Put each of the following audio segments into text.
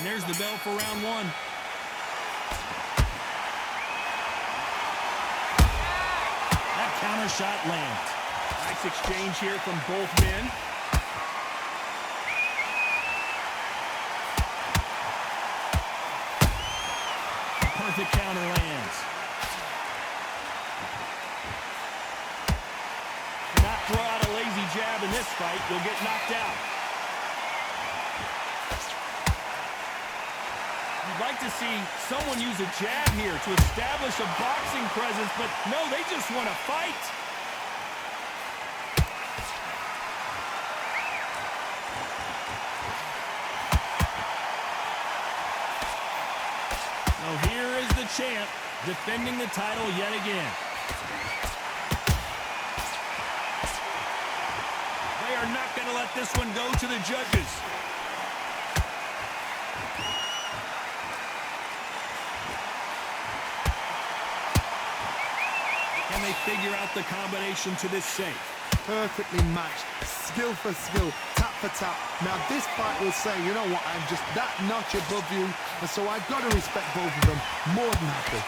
And there's the bell for round one. That counter shot lands. Nice exchange here from both men. Perfect counter lands. Do not throw out a lazy jab in this fight. You'll get knocked out. You'd like to see someone use a jab here to establish a boxing presence, but no, they just want to fight. So here is the champ defending the title yet again. They are not going to let this one go to the judges. Can they figure out the combination to this safe? Perfectly matched, skill for skill, tap for tap. Now this fight will say, you know what, I'm just that notch above you, and so I've got to respect both of them more than happy.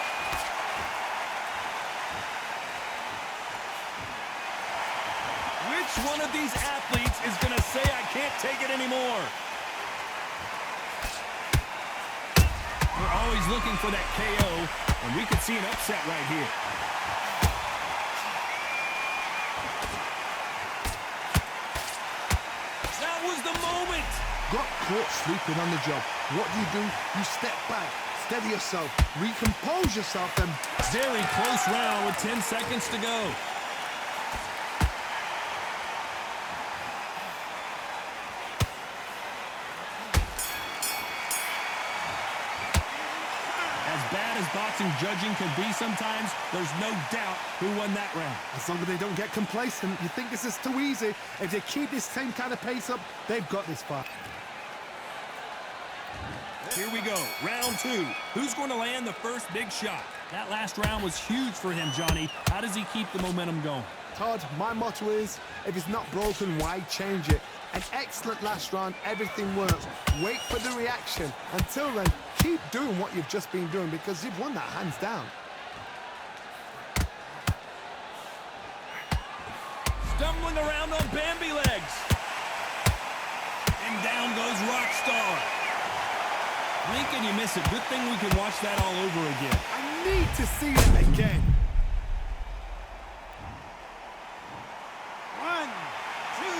Which one of these athletes is going to say, I can't take it anymore? We're always looking for that KO, and we could see an upset right here. That was the moment. Got caught sleeping on the job. What do? You step back, steady yourself, recompose yourself, and Very close round with 10 seconds to go. As bad as boxing judging can be sometimes, there's no doubt who won that round. as long as they don't get complacent, you think this is too easy. If they keep this same kind of pace up, they've got this fight. Here we go, round two. Who's going to land the first big shot? That last round was huge for him, Johnny. How does he keep the momentum going? Todd, my motto is, if it's not broken, why change it? An excellent last round, everything works. Wait for the reaction. Until then, keep doing what you've just been doing because you've won that hands down. Stumbling around on Bambi legs. And down goes Rockstar. Blink and you miss it. Good thing we can watch that all over again. I need to see that again. 1, 2, 3, 4.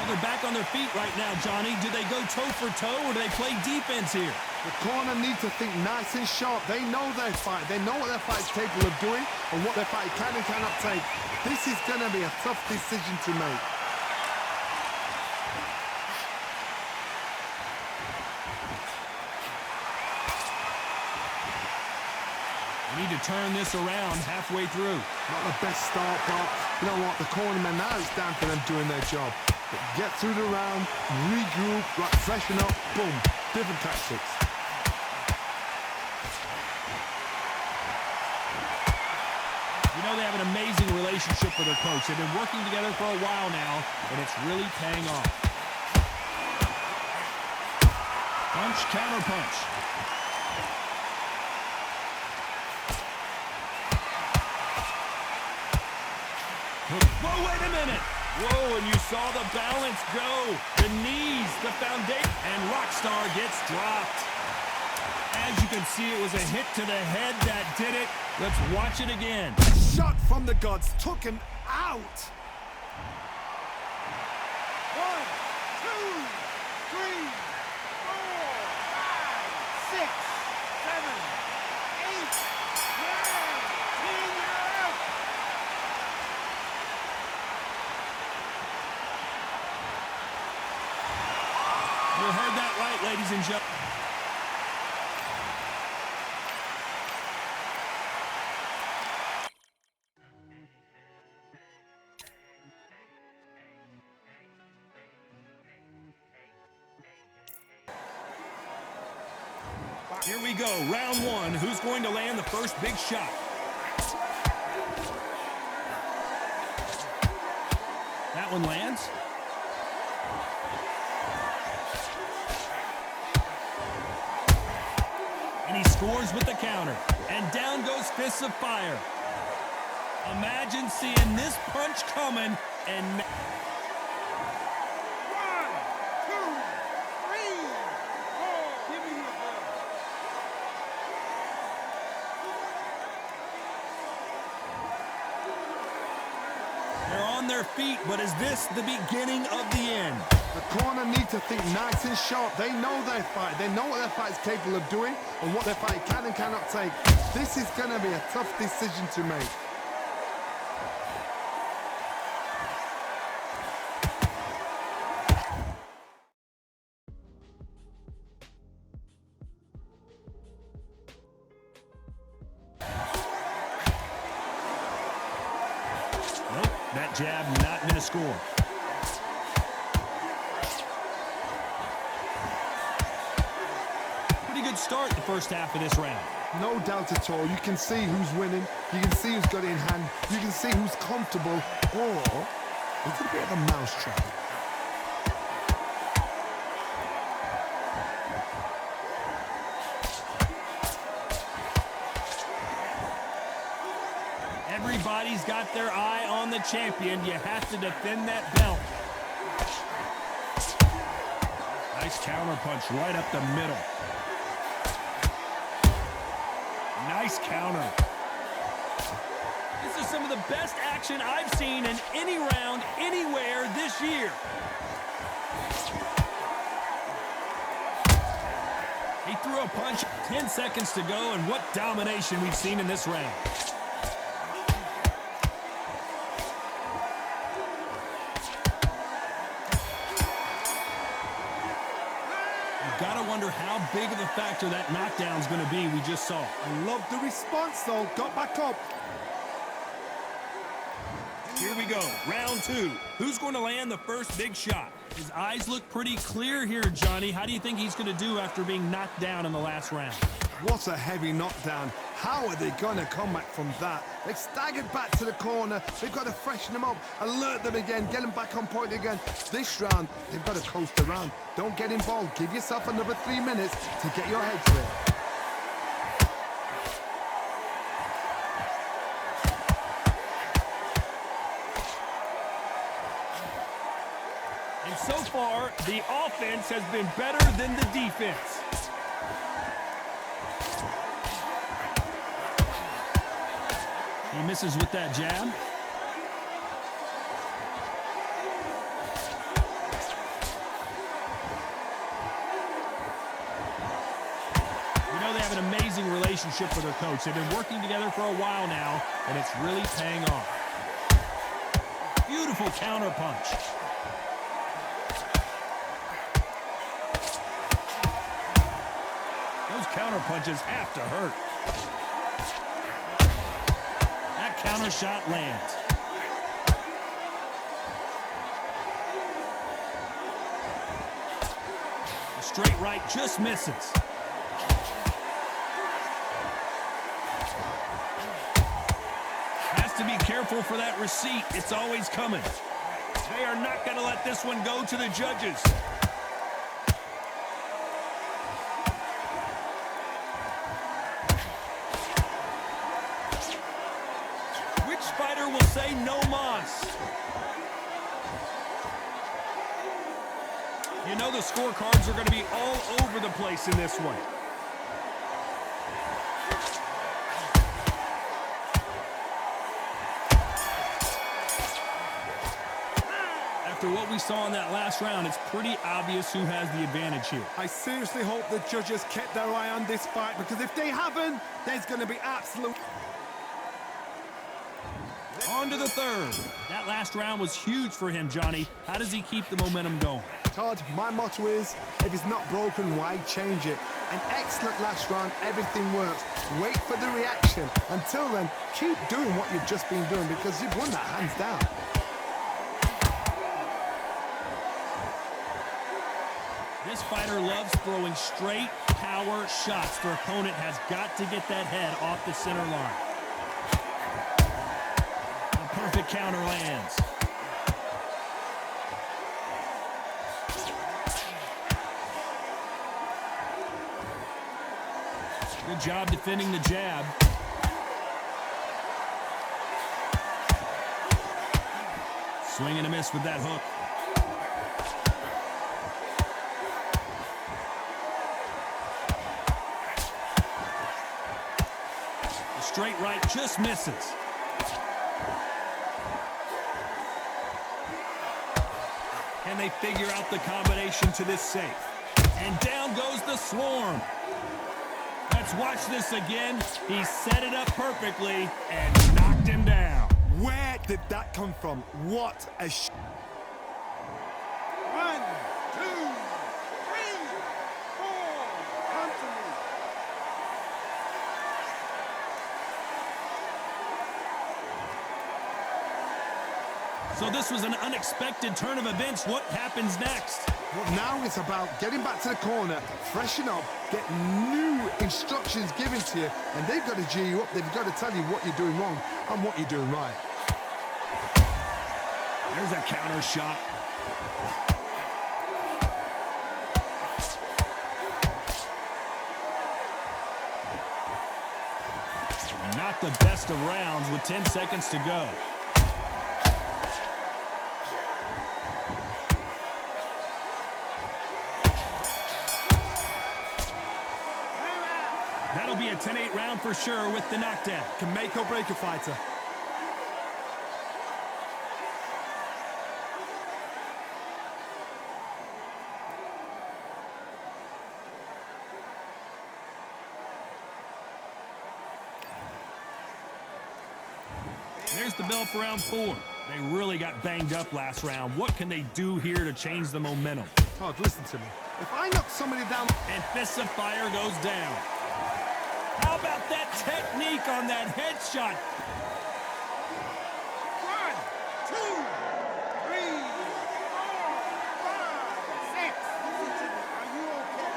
Well, they're back on their feet right now, Johnny. Do they go toe for toe or do they play defense here? The corner need to think nice and sharp. They know their fight. They know what their fight's capable of doing and what their fight can and cannot take. This is going to be a tough decision to make. We need to turn this around halfway through. Not the best start, but you know what? The cornermen, now it's down for them doing their job. But get through the round, regroup, right, freshen up, boom. Different tactics. You know they have an amazing relationship with their coach. They've been working together for a while now, and it's really paying off. Punch, counter punch. Whoa, wait a minute. Whoa, and you saw the balance go. The knees, the foundation. And Rockstar gets dropped. As you can see, it was a hit to the head that did it. Let's watch it again. Shot from the gods took him out. 1, 2, 3, 4, 5, 6, 7, 8, 9, 10, you're out. You heard that right, ladies and gentlemen. Here we go, round one. Who's going to land the first big shot? That one lands. And he scores with the counter. And down goes fists of fire. Imagine seeing this punch coming and... 1, 2, 3, 4. Give me your ball. They're on their feet, but is this the beginning of the end? The corner need to think nice and sharp. They know their fight. They know what their fight is capable of doing and what their fight can and cannot take. This is going to be a tough decision to make. Nope, that jab not going to score. Pretty good start the first half of this round. No doubt at all. You can see who's winning. You can see who's got it in hand. You can see who's comfortable. Or it's a bit of a mousetrap. Everybody's got their eye on the champion. You have to defend that belt. Nice counter punch right up the middle. Nice counter. This is some of the best action I've seen in any round, anywhere this year. He threw a punch. 10 seconds to go, and what domination we've seen in this round. Gotta wonder how big of a factor that knockdown's gonna be we just saw. I love the response, though. Got back up. Here we go, round 2. Who's going to land the first big shot? His eyes look pretty clear here, Johnny. How do you think he's going to do after being knocked down in the last round? What a heavy knockdown. How are they going to come back from that? They've staggered back to the corner. They've got to freshen them up, alert them again, get them back on point again. This round, they've got to coast around. Don't get involved. Give yourself another 3 minutes to get your head clear. And so far, the offense has been better than the defense. He misses with that jab. You know, they have an amazing relationship with their coach. They've been working together for a while now, and it's really paying off. Beautiful counter punch. Those counter punches have to hurt. That counter shot lands. The straight right just misses. Has to be careful for that receipt. It's always coming. They are not going to let this one go to the judges. Fighter will say no mas. You know the scorecards are going to be all over the place in this one. After what we saw in that last round, it's pretty obvious who has the advantage here. I seriously hope the judges kept their eye on this fight, because if they haven't, there's going to be absolute... On to the third. That last round was huge for him, Johnny. How does he keep the momentum going? Todd, my motto is, if it's not broken, why change it? An excellent last round, everything works. Wait for the reaction. Until then, keep doing what you've just been doing, because you've won that hands down. This fighter loves throwing straight power shots. Their opponent has got to get that head off the center line. Perfect counter lands. Good job defending the jab. Swing and a miss with that hook. The straight right just misses. And they figure out the combination to this safe. And down goes the swarm. Let's watch this again. He set it up perfectly and knocked him down. Where did that come from? What a 1, 2, 3, 4. Come to me. So this was an unexpected turn of events. What happens next? Well, now it's about getting back to the corner, freshen up, get new instructions given to you, and they've got to G you up. They've got to tell you what you're doing wrong and what you're doing right. There's a counter shot. Not the best of rounds with 10 seconds to go. That'll be a 10-8 round for sure with the knockdown. Can make or break a fighter. There's the bell for round 4. They really got banged up last round. What can they do here to change the momentum? Todd, listen to me. If I knock somebody down... And Fists of Fire goes down. How about that technique on that headshot? 1, 2, 3, 4, 5, 6. Are you okay?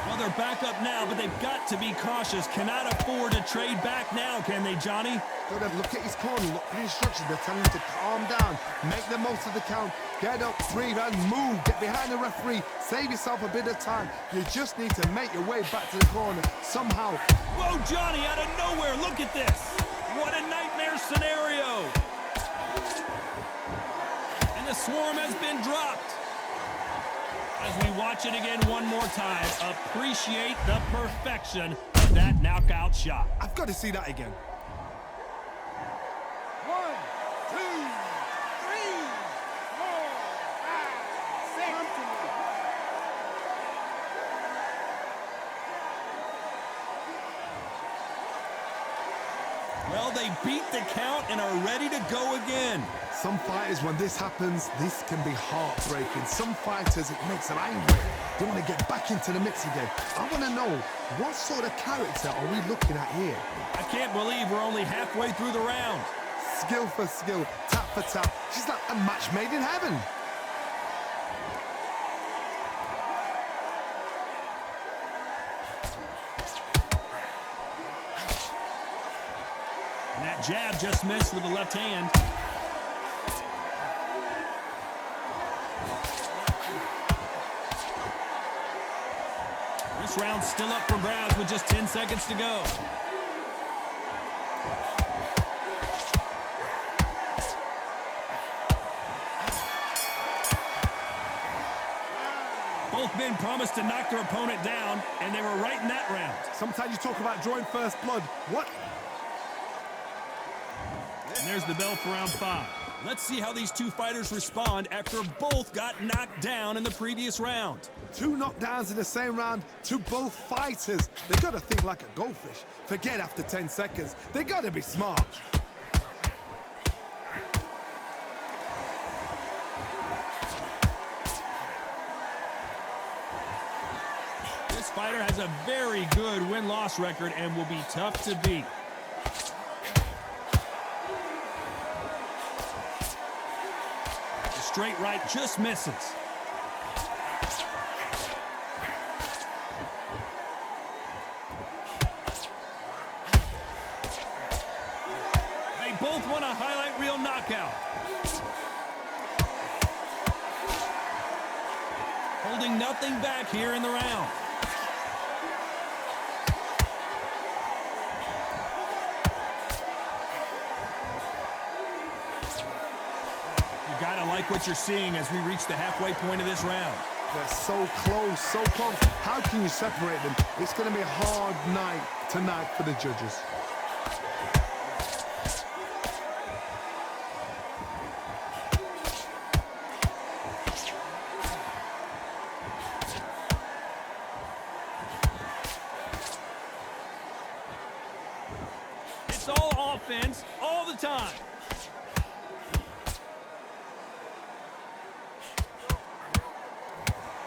Well, they're back up now, but they've got to be cautious. Cannot afford to trade back now, can they, Johnny? Got to look at his corner, look at the instructions. They're telling him to calm down, make the most of the count, get up, breathe, and move. Get behind the referee, save yourself a bit of time. You just need to make your way back to the corner somehow. Whoa, Johnny, out of nowhere, look at this. What a nightmare scenario. And the swarm has been dropped. As we watch it again one more time, appreciate the perfection of that knockout shot. I've got to see that again. 1, 2, 3, 4, 5, 6. Come to me. Well, they beat the count and are ready to go again. Some fighters, when this happens, this can be heartbreaking. Some fighters, it makes them angry. They want to get back into the mix again. I want to know, what sort of character are we looking at here? I can't believe we're only halfway through the round. Skill for skill, tap for tap. She's like a match made in heaven. And that jab just missed with the left hand. This round's still up for grabs with just 10 seconds to go. Both men promised to knock their opponent down, and they were right in that round. Sometimes you talk about drawing first blood. What? And there's the bell for round 5. Let's see how these two fighters respond after both got knocked down in the previous round. 2 knockdowns in the same round to both fighters. They got to think like a goldfish. Forget after 10 seconds. They got to be smart. This fighter has a very good win-loss record and will be tough to beat. The straight right just misses. They both want a highlight reel knockout. holding nothing back here in the round. You gotta like what you're seeing as we reach the halfway point of this round. They're so close, so close. How can you separate them? It's going to be a hard night tonight for the judges. It's all offense all the time.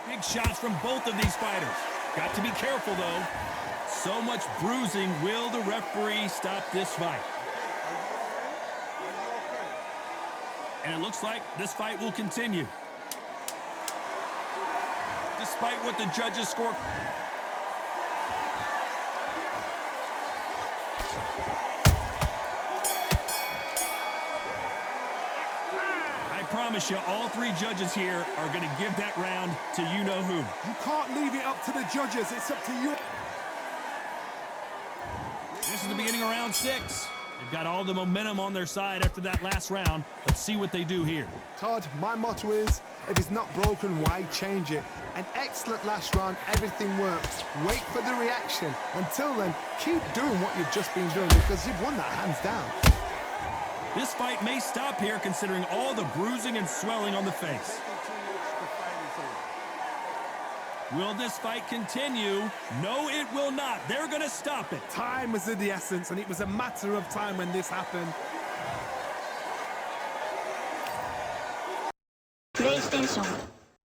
Big shots from both of these fighters. Got to be careful, though. So much bruising. Will the referee stop this fight? And it looks like this fight will continue. Despite what the judges score. I promise you, all three judges here are going to give that round to you-know-who. You can't leave it up to the judges. It's up to you. This is the beginning of round 6. They've got all the momentum on their side after that last round. Let's see what they do here. Todd, my motto is, if it's not broken, why change it? An excellent last round, everything works. Wait for the reaction. Until then, keep doing what you've just been doing because you've won that hands down. This fight may stop here considering all the bruising and swelling on the face. Will this fight continue? No, it will not. They're going to stop it. Time was of the essence, and it was a matter of time when this happened. PlayStation